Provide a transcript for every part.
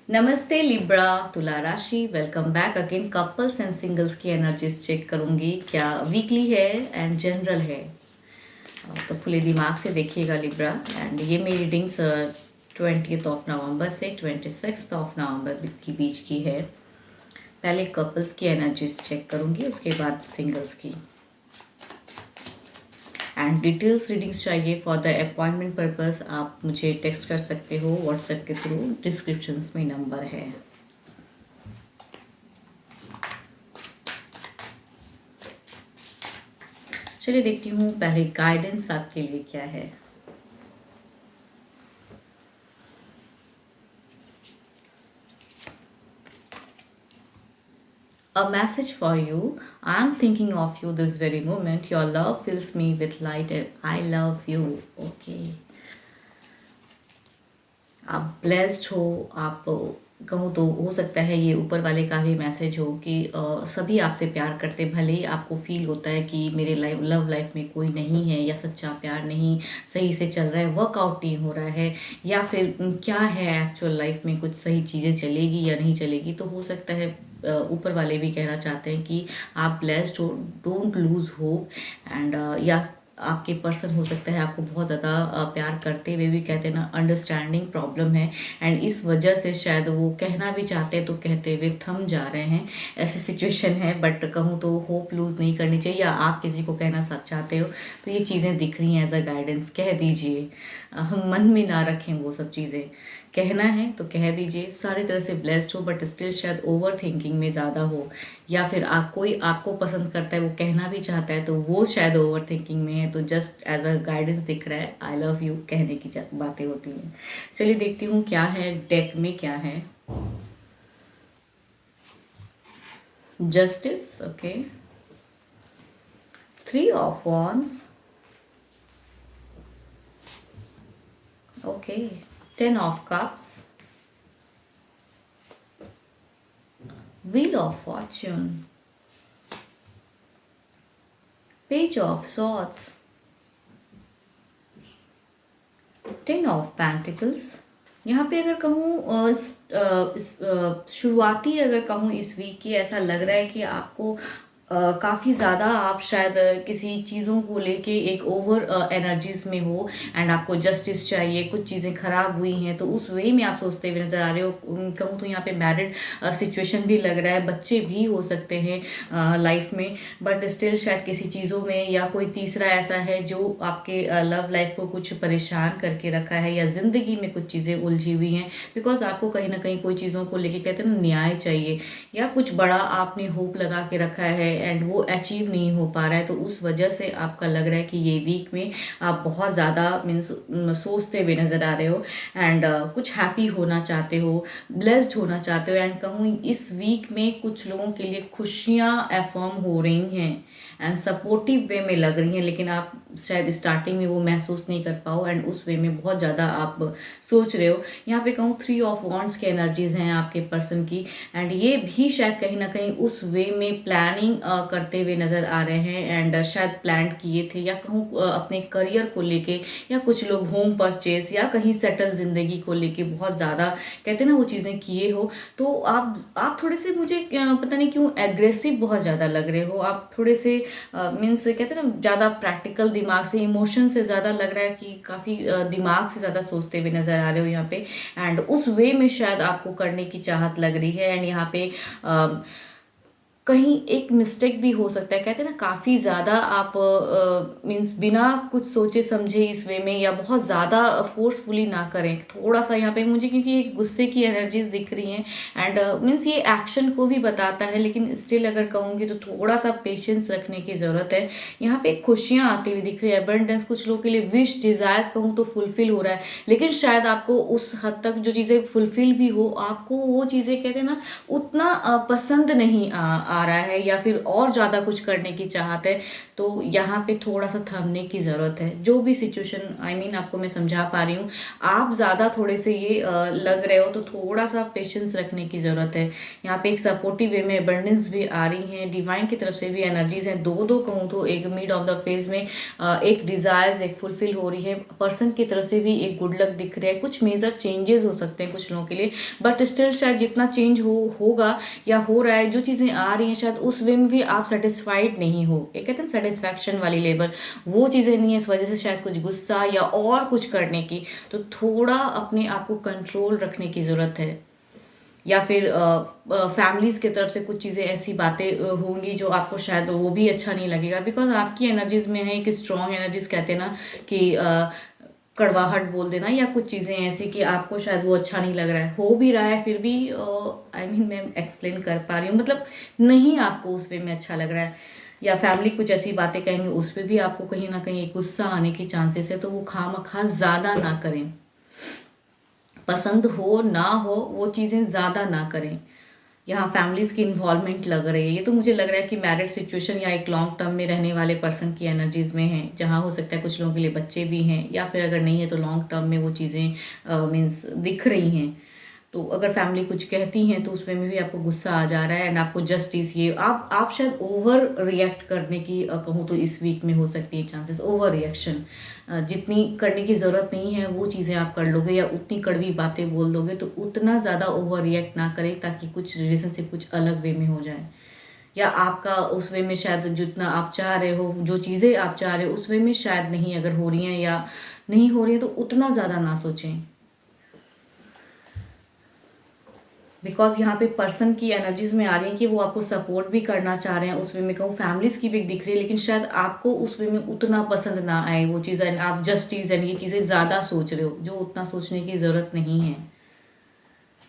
नमस्ते लिब्रा तुला राशि, welcome back again. Couples and singles की एनर्जीज चेक करूंगी, क्या वीकली है एंड जनरल है। तो खुले दिमाग से देखिएगा लिब्रा। एंड ये मेरी रीडिंग्स 20 नवंबर से 26 नवंबर के बीच की है। पहले कपल्स की एनर्जीज चेक करूंगी, उसके बाद सिंगल्स की। एंड डिटेल्स रीडिंग्स चाहिए फॉर द अपॉइंटमेंट पर्पस आप मुझे टेक्स्ट कर सकते हो व्हाट्सएप के थ्रू, डिस्क्रिप्शंस में नंबर है। चलिए देखती हूँ पहले गाइडेंस आपके लिए क्या है। A message for you. I am thinking of you this very moment. Your love fills me with light and I love you. Okay. आप ब्लेस्ड हो। आप कहूँ तो हो सकता है ये ऊपर वाले का भी मैसेज हो कि सभी आपसे प्यार करते, भले ही आपको फील होता है कि मेरे लव लाइफ में कोई नहीं है या सच्चा प्यार नहीं सही से चल रहा है, वर्कआउट नहीं हो रहा है, या फिर क्या है एक्चुअल लाइफ में कुछ सही चीज़ें चलेगी या नहीं चलेगी। तो हो सकता है ऊपर वाले भी कहना चाहते हैं कि आप ब्लेस्ड हो, डोंट लूज़ होप। एंड या आपके पर्सन हो सकता है आपको बहुत ज़्यादा प्यार करते हुए भी कहते हैं ना अंडरस्टैंडिंग प्रॉब्लम है, एंड इस वजह से शायद वो कहना भी चाहते हैं तो कहते हुए थम जा रहे हैं। ऐसी सिचुएशन है, बट कहूँ तो होप लूज़ नहीं करनी चाहिए। या आप किसी को कहना चाहते हो तो ये चीज़ें दिख रही हैं एज अ गाइडेंस, कह दीजिए। हम मन में ना रखें वो सब चीज़ें, कहना है तो कह दीजिए। सारी तरह से ब्लेस्ड हो बट स्टिल शायद ओवर थिंकिंग में ज़्यादा हो, या फिर कोई आपको पसंद करता है वो कहना भी चाहता है तो वो शायद ओवर थिंकिंग में है। तो जस्ट एज अ गाइडेंस दिख रहा है, आई लव यू कहने की बातें होती हैं। चलिए देखती हूँ क्या है डेक में, क्या है। Justice, okay. 3 of Wands, okay. 10 of Cups, Wheel of Fortune, Page of Swords, 10 of Pentacles। यहाँ पे अगर कहूँ शुरुआती अगर कहूँ इस वीक की, ऐसा लग रहा है कि आपको काफ़ी ज़्यादा आप शायद किसी चीज़ों को लेके एक ओवर एनर्जीज में हो, एंड आपको जस्टिस चाहिए। कुछ चीज़ें खराब हुई हैं तो उस वे में आप सोचते हुए नज़र आ रहे हो। कहूँ तो यहाँ पे मैरिड सिचुएशन भी लग रहा है, बच्चे भी हो सकते हैं लाइफ में, बट स्टिल शायद किसी चीज़ों में, या कोई तीसरा ऐसा है जो आपके लव लाइफ को कुछ परेशान करके रखा है, या ज़िंदगी में कुछ चीज़ें उलझी हुई हैं। बिकॉज आपको कहीं ना कहीं कोई चीज़ों को लेके कहते हैं ना न्याय चाहिए, या कुछ बड़ा आपने होप लगा के रखा है एंड वो अचीव नहीं हो पा रहा है। तो उस वजह से आपका लग रहा है कि ये वीक में आप बहुत ज़्यादा मीन्स सोचते हुए नज़र आ रहे हो, एंड कुछ हैप्पी होना चाहते हो, ब्लेस्ड होना चाहते हो। एंड कहूँ इस वीक में कुछ लोगों के लिए खुशियाँ अफर्म हो रही हैं एंड सपोर्टिव वे में लग रही हैं, लेकिन आप शायद स्टार्टिंग में वो महसूस नहीं कर पाओ, एंड उस वे में बहुत ज़्यादा आप सोच रहे हो। यहाँ पे कहूँ 3 of Wands की एनर्जीज हैं आपके पर्सन की, एंड ये भी शायद कहीं ना कहीं उस वे में प्लानिंग करते हुए नज़र आ रहे हैं, एंड शायद प्लान किए थे, या कहूँ अपने करियर को लेके, या कुछ लोग होम परचेज या कहीं सेटल ज़िंदगी को लेके बहुत ज़्यादा कहते हैं ना वो चीज़ें किए हो। तो आप थोड़े से मुझे पता नहीं क्यों एग्रेसिव बहुत ज़्यादा लग रहे हो। आप थोड़े से मीन्स कहते हैं ना ज़्यादा प्रैक्टिकल दिमाग से, इमोशन से ज़्यादा लग रहा है कि काफ़ी दिमाग से ज़्यादा सोचते हुए नज़र आ रहे हो यहाँ पे, एंड उस वे में शायद आपको करने की चाहत लग रही है। एंड यहाँ पे कहीं एक मिस्टेक भी हो सकता है, कहते हैं ना काफ़ी ज़्यादा आप मीन्स बिना कुछ सोचे समझे इस वे में, या बहुत ज़्यादा फोर्सफुली ना करें थोड़ा सा यहाँ पे मुझे, क्योंकि एक गुस्से की एनर्जीज दिख रही हैं, एंड मीन्स ये एक्शन को भी बताता है, लेकिन स्टिल अगर कहूँगी तो थोड़ा सा पेशेंस रखने की ज़रूरत है। यहाँ पे खुशियाँ आती हुई दिख रही है, अबंडेंस, कुछ लोगों के लिए विश डिज़ायर्स कहूँ तो फुलफिल हो रहा है, लेकिन शायद आपको उस हद तक जो चीज़ें फुलफिल भी हो, आपको वो चीज़ें कहते हैं ना उतना पसंद नहीं आ आ रहा है या फिर और ज़्यादा कुछ करने की चाहत है, तो यहाँ पे थोड़ा सा थमने की ज़रूरत है। जो भी सिचुएशन आपको मैं समझा पा रही हूँ, आप ज़्यादा थोड़े से ये लग रहे हो तो थोड़ा सा पेशेंस रखने की ज़रूरत है। यहाँ पे एक सपोर्टिव वे में एबंडेंस भी आ रही है, डिवाइन की तरफ से भी एनर्जीज हैं। दो कहूँ तो एक मिड ऑफ द फेज में एक डिज़ायर्स एक फुलफिल हो रही है, पर्सन की तरफ से भी एक गुड लक दिख रहा है। कुछ मेजर चेंजेस हो सकते हैं कुछ लोगों के लिए, बट स्टिल शायद जितना चेंज होगा या हो रहा है, जो चीज़ें आ रही हैं शायद उस वे में भी आप सेटिस्फाइड नहीं हो। एक कहते हैं सेटिस्फैक्शन वाली लेवल, वो चीज़ें नहीं है, इस वजह से शायद कुछ गुस्सा या और कुछ करने की, तो थोड़ा अपने आप को कंट्रोल रखने की ज़रूरत है। या फिर फैमिलीज़ की तरफ से कुछ चीज़ें ऐसी बातें होंगी जो आपको शायद वो भी अच्छा नहीं लगेगा, बिकॉज आपकी एनर्जीज में है एक स्ट्रॉन्ग एनर्जीज, कहते हैं ना कि कड़वाहट बोल देना या कुछ चीज़ें ऐसी कि आपको शायद वो अच्छा नहीं लग रहा है, हो भी रहा है फिर भी मैं एक्सप्लेन कर पा रही हूँ, मतलब नहीं आपको उस वे में अच्छा लग रहा है, या फैमिली कुछ ऐसी बातें कहेंगे उस पर भी आपको कहीं ना कहीं एक गुस्सा आने की चांसेस है, तो वो खामखा ज़्यादा ना करें। पसंद हो ना हो वो चीज़ें ज़्यादा ना करें। यहाँ फैमिलीज़ की इन्वॉल्वमेंट लग रही है, ये तो मुझे लग रहा है कि मैरिड सिचुएशन या एक लॉन्ग टर्म में रहने वाले पर्सन की एनर्जीज में है, जहाँ हो सकता है कुछ लोगों के लिए बच्चे भी हैं, या फिर अगर नहीं है तो लॉन्ग टर्म में वो चीज़ें मीन्स दिख रही हैं। तो अगर फैमिली कुछ कहती हैं तो उसमें भी आपको गुस्सा आ जा रहा है, एंड आपको जस्टिस ये आप शायद ओवर रिएक्ट करने की कहूँ तो इस वीक में हो सकती है चांसेस, ओवर रिएक्शन जितनी करने की ज़रूरत नहीं है वो चीज़ें आप कर लोगे, या उतनी कड़वी बातें बोल दोगे, तो उतना ज़्यादा ओवर रिएक्ट ना करें ताकि कुछ रिलेशनशिप कुछ अलग वे में हो जाए, या आपका उस वे में शायद जितना आप चाह रहे हो, जो चीज़ें आप चाह रहे हो उस वे में शायद नहीं अगर हो रही हैं या नहीं हो रही है, तो उतना ज़्यादा ना सोचें। बिकॉज यहाँ पे पर्सन की एनर्जीज में आ रही है कि वो आपको सपोर्ट भी करना चाह रहे हैं, उस वे में कहूँ फैमिलीज की भी दिख रही है, लेकिन शायद आपको उस वे में उतना पसंद ना आए वो चीज़ें, आप जस्टिस एंड ये चीज़ें ज़्यादा सोच रहे हो जो उतना सोचने की ज़रूरत नहीं है,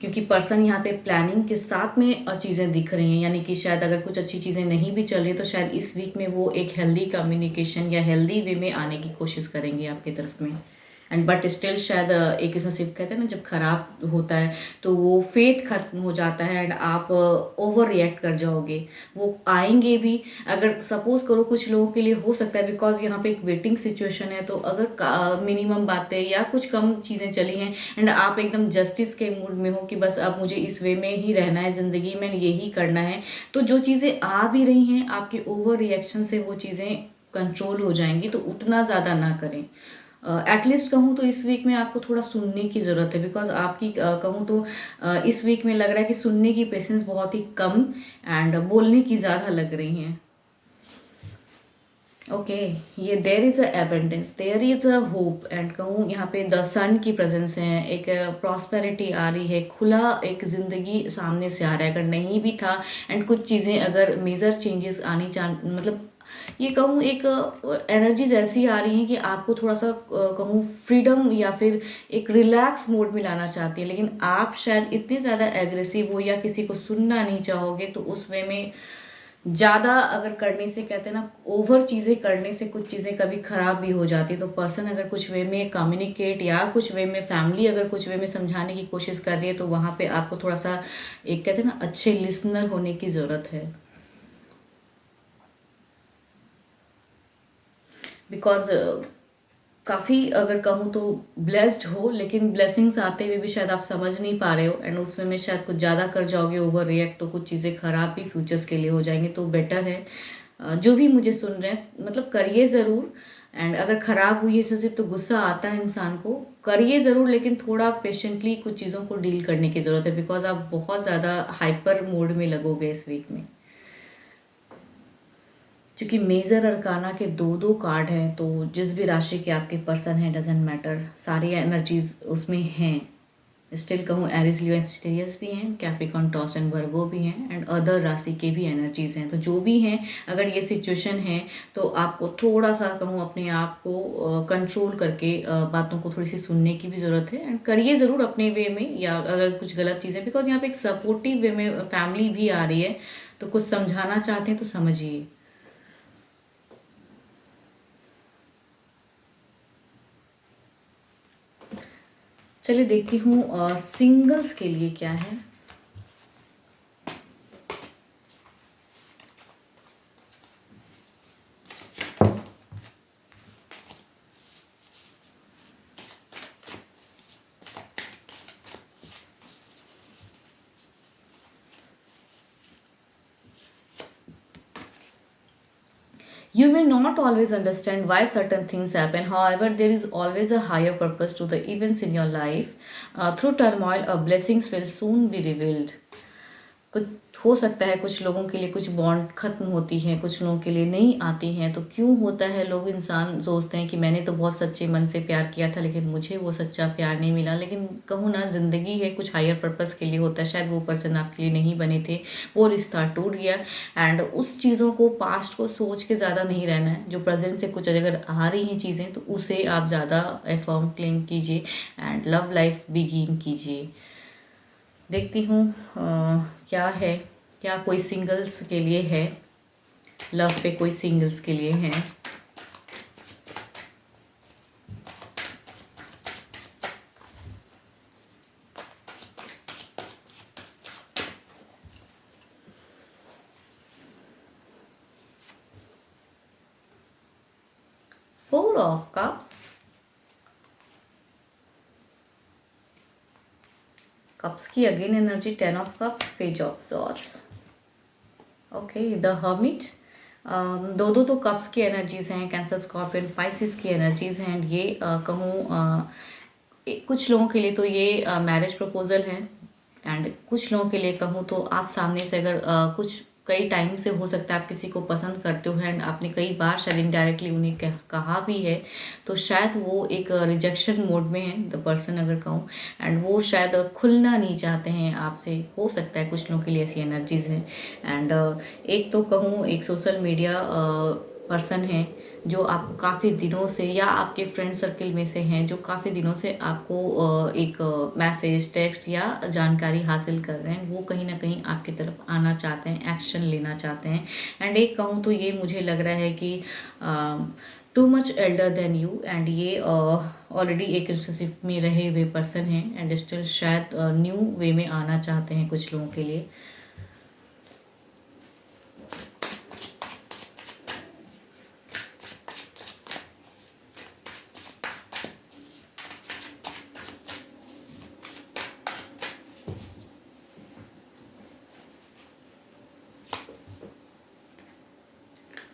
क्योंकि पर्सन यहाँ पे प्लानिंग के साथ में चीज़ें दिख रही हैं, यानी कि शायद अगर कुछ अच्छी चीज़ें नहीं भी चल रही तो शायद इस वीक में वो एक हेल्दी कम्युनिकेशन या हेल्दी वे में आने की कोशिश करेंगे आपकी तरफ में। एंड बट स्टिल शायद एक रिलेशनशिप कहते हैं ना जब खराब होता है तो वो फेथ खत्म हो जाता है एंड आप ओवर रिएक्ट कर जाओगे, वो आएंगे भी। अगर सपोज करो कुछ लोगों के लिए हो सकता है, बिकॉज यहाँ पे एक वेटिंग सिचुएशन है, तो अगर मिनिमम बातें या कुछ कम चीज़ें चली हैं एंड आप एकदम जस्टिस के मूड में हो कि बस अब मुझे इस वे में ही रहना है, ज़िंदगी में यही करना है, तो जो चीज़ें आ भी रही हैं आपके ओवर रिएक्शन से वो चीज़ें कंट्रोल हो जाएंगी, तो उतना ज़्यादा ना करें। एटलीस्ट कहूँ तो इस वीक में आपको थोड़ा सुनने की ज़रूरत है, बिकॉज आपकी कहूँ तो इस वीक में लग रहा है कि सुनने की पेशेंस बहुत ही कम एंड बोलने की ज़्यादा लग रही हैं। ओके ये there is a abundance, there is a hope, and कहूँ यहाँ पे द सन की प्रेजेंस है, एक प्रॉस्पेरिटी आ रही है, खुला एक ज़िंदगी सामने से आ रहा है अगर नहीं भी था, एंड कुछ चीज़ें अगर मेजर चेंजेस आनी मतलब ये कहूँ एक एनर्जीज ऐसी आ रही हैं कि आपको थोड़ा सा कहूँ फ्रीडम या फिर एक रिलैक्स मोड में लाना चाहती है, लेकिन आप शायद इतने ज़्यादा एग्रेसिव हो या किसी को सुनना नहीं चाहोगे, तो उस वे में ज़्यादा अगर करने से कहते हैं ना ओवर चीज़ें करने से कुछ चीज़ें कभी ख़राब भी हो जाती है। तो पर्सन अगर कुछ वे में कम्युनिकेट या कुछ वे में फैमिली अगर कुछ वे में समझाने की कोशिश कर रही है, तो वहाँ पे आपको थोड़ा सा एक कहते हैं ना अच्छे लिसनर होने की ज़रूरत है, बिकॉज काफ़ी अगर कहूँ तो ब्लेस्ड हो, लेकिन ब्लेसिंग्स आते हुए भी शायद आप समझ नहीं पा रहे हो, एंड उसमें में शायद कुछ ज़्यादा कर जाओगे ओवर रिएक्ट, तो कुछ चीज़ें ख़राब भी फ्यूचर्स के लिए हो जाएंगी। तो बेटर है जो भी मुझे सुन रहे हैं मतलब करिए ज़रूर, एंड अगर ख़राब हुई है रिलेशनशिप तो गुस्सा आता है इंसान को, करिए ज़रूर, लेकिन थोड़ा पेशेंटली कुछ चीज़ों को डील करने की ज़रूरत है, बिकॉज आप बहुत ज़्यादा हाइपर मोड में लगोगे इस वीक में। क्योंकि मेजर अरकाना के दो दो कार्ड हैं, तो जिस भी राशि के आपके पर्सन हैं डजेंट मैटर, सारी एनर्जीज उसमें हैं। स्टिल कहूँ एरिस लियो एस्टेरियस भी हैं, कैप्रिकॉन टॉस एंड वर्गो भी हैं, एंड अदर राशि के भी एनर्जीज हैं। तो जो भी हैं अगर ये सिचुएशन है तो आपको थोड़ा सा कहूँ अपने आप को कंट्रोल करके बातों को थोड़ी सी सुनने की भी ज़रूरत है, एंड करिए ज़रूर अपने वे में, या अगर कुछ गलत चीज़ें, बिकॉज यहाँ पे एक सपोर्टिव वे में फैमिली भी आ रही है, तो कुछ समझाना चाहते हैं तो समझिए। चलिए देखती हूँ सिंगल्स के लिए क्या है। You may not always understand why certain things happen, however, there is always a higher purpose to the events in your life. Through turmoil, blessings will soon be revealed. कुछ हो सकता है कुछ लोगों के लिए कुछ बॉन्ड खत्म होती हैं, कुछ लोगों के लिए नहीं आती हैं। तो क्यों होता है, लोग इंसान सोचते हैं कि मैंने तो बहुत सच्चे मन से प्यार किया था लेकिन मुझे वो सच्चा प्यार नहीं मिला। लेकिन कहूँ ना, ज़िंदगी है, कुछ हायर पर्पस के लिए होता है। शायद वो पर्सन आपके लिए नहीं बने थे, वो रिश्ता टूट गया। एंड उस चीज़ों को, पास्ट को सोच के ज़्यादा नहीं रहना है। जो प्रेजेंट से कुछ अगर आ रही हैं चीज़ें तो उसे आप ज़्यादा एफर्म क्लेम कीजिए एंड लव लाइफ बिगिन कीजिए। देखती हूँ क्या है, क्या कोई सिंगल्स के लिए है, लव पे कोई सिंगल्स के लिए है। फोर ऑफ कप्स, कप्स की again energy, 10 of cups, page of swords, okay, the hermit. दो दो तो कप्स की एनर्जीज हैं, कैंसर, स्कॉर्पियन, पाइसिस की एनर्जीज हैं। एंड ये कहूँ कुछ लोगों के लिए तो ये मैरिज प्रपोजल है। एंड कुछ लोगों के लिए कहूँ तो आप सामने से अगर कुछ कई टाइम से हो सकता है आप किसी को पसंद करते हो एंड आपने कई बार शायद इनडायरेक्टली उन्हें कहा भी है, तो शायद वो एक रिजेक्शन मोड में है द पर्सन, अगर कहूँ। एंड वो शायद खुलना नहीं चाहते हैं आपसे, हो सकता है कुछ लोगों के लिए ऐसी एनर्जीज हैं। एंड एक तो कहूँ एक सोशल मीडिया पर्सन है जो आप काफ़ी दिनों से, या आपके फ्रेंड सर्कल में से हैं जो काफ़ी दिनों से आपको एक मैसेज, टेक्स्ट या जानकारी हासिल कर रहे हैं। वो कहीं ना कहीं आपकी तरफ आना चाहते हैं, एक्शन लेना चाहते हैं। एंड एक कहूँ तो ये मुझे लग रहा है कि too much elder than you, and ये ऑलरेडी एक रिलेशनशिप में रहे हुए पर्सन हैं एंड स्टिल शायद न्यू वे में आना चाहते हैं कुछ लोगों के लिए।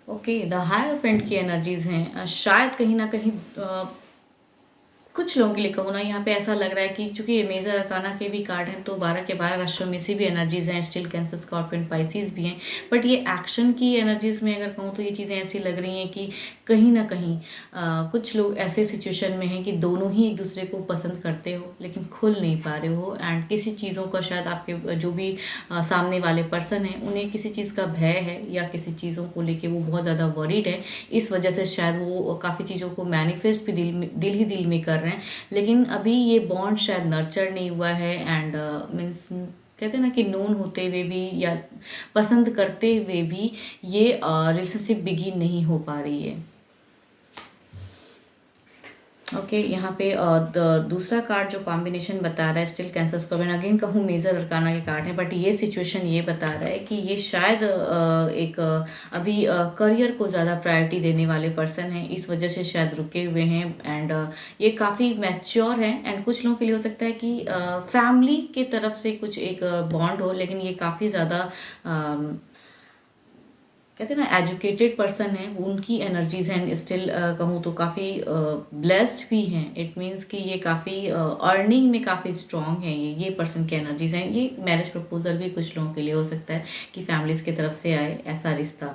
ओके, द हायरफेंट की एनर्जीज हैं। शायद कहीं ना कहीं कुछ लोगों के लिए कहूँ ना, यहाँ पे ऐसा लग रहा है कि चूंकि ये मेजर अरकाना के भी कार्ड हैं तो 12 के 12 राशियों में से भी एनर्जीज हैं, स्टिल कैंसर, स्कॉर्पियन, पाइसिस भी हैं। बट ये एक्शन की एनर्जीज में अगर कहूँ तो ये चीज़ें ऐसी लग रही हैं कि कहीं ना कहीं कुछ लोग ऐसे सिचुएशन में हैं कि दोनों ही एक दूसरे को पसंद करते हो लेकिन खुल नहीं पा रहे हो। एंड किसी चीज़ों का शायद आपके जो भी सामने वाले पर्सन हैं उन्हें किसी चीज़ का भय है या किसी चीज़ों को लेके वो बहुत ज़्यादा वरीड है। इस वजह से शायद वो काफ़ी चीज़ों को मैनिफेस्ट भी दिल में कर रहे हैं, लेकिन अभी ये बॉन्ड शायद नर्चर नहीं हुआ है। एंड मीन्स कहते हैं ना कि नोन होते हुए भी या पसंद करते हुए भी ये रिलेशनशिप बिगिन नहीं हो पा रही है। ओके, यहाँ पे दूसरा कार्ड जो कॉम्बिनेशन बता रहा है स्टिल कैंसर, स्कॉर्पियन, अगेन कहूँ मेजर अरकाना के कार्ड है। बट ये सिचुएशन ये बता रहा है कि ये शायद एक अभी करियर को ज़्यादा प्रायोरिटी देने वाले पर्सन हैं, इस वजह से शायद रुके हुए हैं। एंड ये काफ़ी मैच्योर है। एंड कुछ लोगों के लिए हो सकता है कि फैमिली के तरफ से कुछ एक बॉन्ड हो, लेकिन ये काफ़ी ज़्यादा कहते हैं ना एजुकेटेड पर्सन है, उनकी एनर्जीज हैं। स्टिल कहूँ तो काफ़ी ब्लेस्ड भी हैं। इट मीन्स कि ये काफ़ी अर्निंग में काफ़ी स्ट्रॉन्ग है। ये पर्सन की एनर्जीज हैं। ये मैरिज प्रपोजल भी कुछ लोगों के लिए हो सकता है कि फैमिलीज की तरफ से आए ऐसा रिश्ता।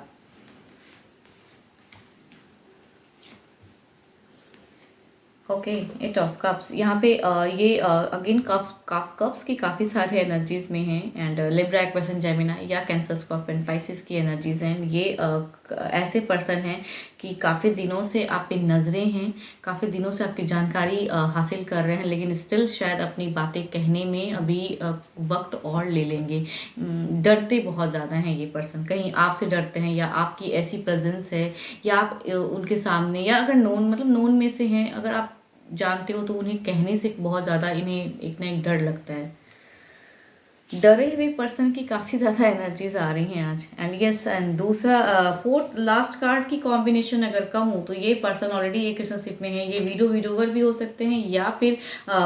ओके, एट ऑफ कप्स, यहाँ पे ये अगेन कप्स की काफ़ी सारे एनर्जीज में हैं। एंड लिब्रा, एक्वेरियस, जेमिनी या कैंसर, स्कॉर्पियन, पाइसिस की एनर्जीज हैं। ये ऐसे पर्सन हैं कि काफ़ी दिनों से आप पे नज़रें हैं, काफ़ी दिनों से आपकी जानकारी हासिल कर रहे हैं, लेकिन स्टिल शायद अपनी बातें कहने में अभी वक्त और ले लेंगे। डरते बहुत ज़्यादा हैं ये पर्सन, कहीं आपसे डरते हैं या आपकी ऐसी प्रेजेंस है या आप उनके सामने, या अगर नोन में से हैं, अगर आप जानते हो तो उन्हें कहने से बहुत ज़्यादा इन्हें एक ना एक डर लगता है। डरे हुए पर्सन की काफ़ी ज़्यादा एनर्जीज आ रही हैं आज। एंड यस, एंड दूसरा फोर्थ लास्ट कार्ड की कॉम्बिनेशन अगर कहूँ तो ये पर्सन ऑलरेडी एक रिलेशनशिप में है। ये विडोवर भी हो सकते हैं या फिर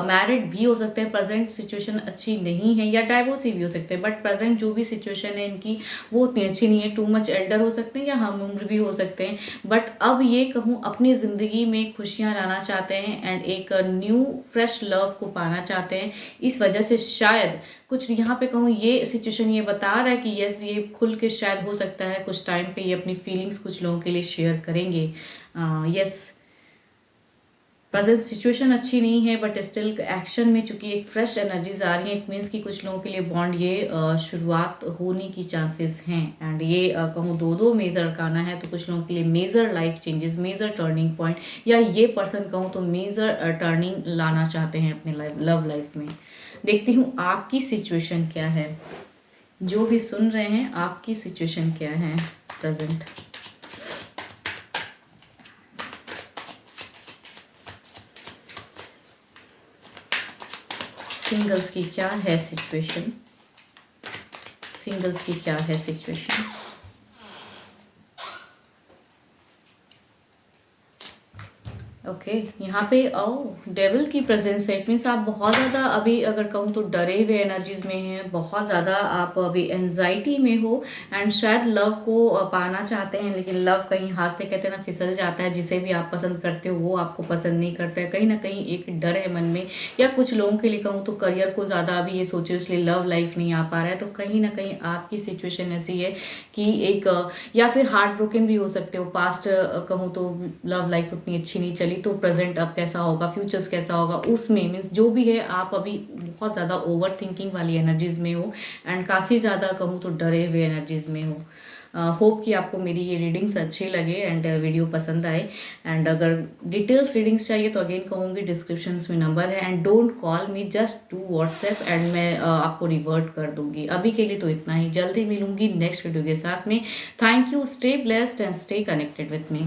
मैरिड भी हो सकते हैं। प्रेजेंट सिचुएशन अच्छी नहीं है या डाइवोर्स भी हो सकते हैं, बट प्रेजेंट जो भी सिचुएशन है इनकी वो उतनी अच्छी नहीं है। टू मच एल्डर हो सकते हैं या हम उम्र भी हो सकते हैं, बट अब ये कहूँ अपनी ज़िंदगी में खुशियाँ लाना चाहते हैं एंड एक न्यू फ्रेश लव को पाना चाहते हैं। इस वजह से शायद कुछ यहाँ पे कहूँ ये सिचुएशन ये बता रहा है कि यस, ये खुल के शायद हो सकता है कुछ टाइम पे ये अपनी फीलिंग्स कुछ लोगों के लिए शेयर करेंगे। यस, प्रेजेंट सिचुएशन अच्छी नहीं है बट स्टिल एक्शन में चूंकि एक फ्रेश एनर्जीज आ रही है, इट मीन्स कि कुछ लोगों के लिए बॉन्ड ये शुरुआत होने की चांसेस हैं। एंड ये कहूँ दो मेजर अरकाना है, तो कुछ लोगों के लिए major life changes, major turning point, या ये पर्सन कहूँ तो मेजर टर्निंग लाना चाहते हैं अपने लव लाइफ में। देखती हूँ आपकी सिचुएशन क्या है। जो भी सुन रहे हैं, आपकी सिचुएशन क्या है प्रेजेंट। सिंगल्स की क्या है सिचुएशन, सिंगल्स की क्या है सिचुएशन। ओके यहाँ पे डेविल की प्रेजेंस है। इट मीन्स आप बहुत ज़्यादा अभी अगर कहूँ तो डरे हुए एनर्जीज में हैं, बहुत ज़्यादा आप अभी एनजाइटी में हो एंड शायद लव को पाना चाहते हैं, लेकिन लव कहीं हाथ से कहते हैं ना फिसल जाता है। जिसे भी आप पसंद करते हो वो आपको पसंद नहीं करता है। कहीं ना कहीं एक डर है मन में, या कुछ लोगों के लिए कहूँ तो करियर को ज़्यादा अभी ये सोचो इसलिए लव लाइफ नहीं आ पा रहा है। तो कहीं ना कहीं आपकी सिचुएशन ऐसी है कि एक या फिर हार्ट ब्रोकन भी हो सकते हो। पास्ट कहूँ तो लव लाइफ उतनी अच्छी नहीं चली, तो प्रेजेंट अब कैसा होगा, फ्यूचर्स कैसा होगा उसमें मीन्स जो भी है आप अभी बहुत ज़्यादा ओवर थिंकिंग वाली एनर्जीज में हो एंड काफ़ी ज़्यादा कहूँ तो डरे हुए एनर्जीज में हो। होप कि आपको मेरी ये रीडिंग्स अच्छी लगे एंड वीडियो पसंद आए। एंड अगर डिटेल्स रीडिंग्स चाहिए तो अगेन कहूँगी डिस्क्रिप्शन में नंबर है and don't call me, just to WhatsApp and मैं आपको रिवर्ट कर दूंगी। अभी के लिए तो इतना ही, जल्दी मिलूंगी नेक्स्ट वीडियो के साथ में। Thank you, stay blessed and stay connected with me.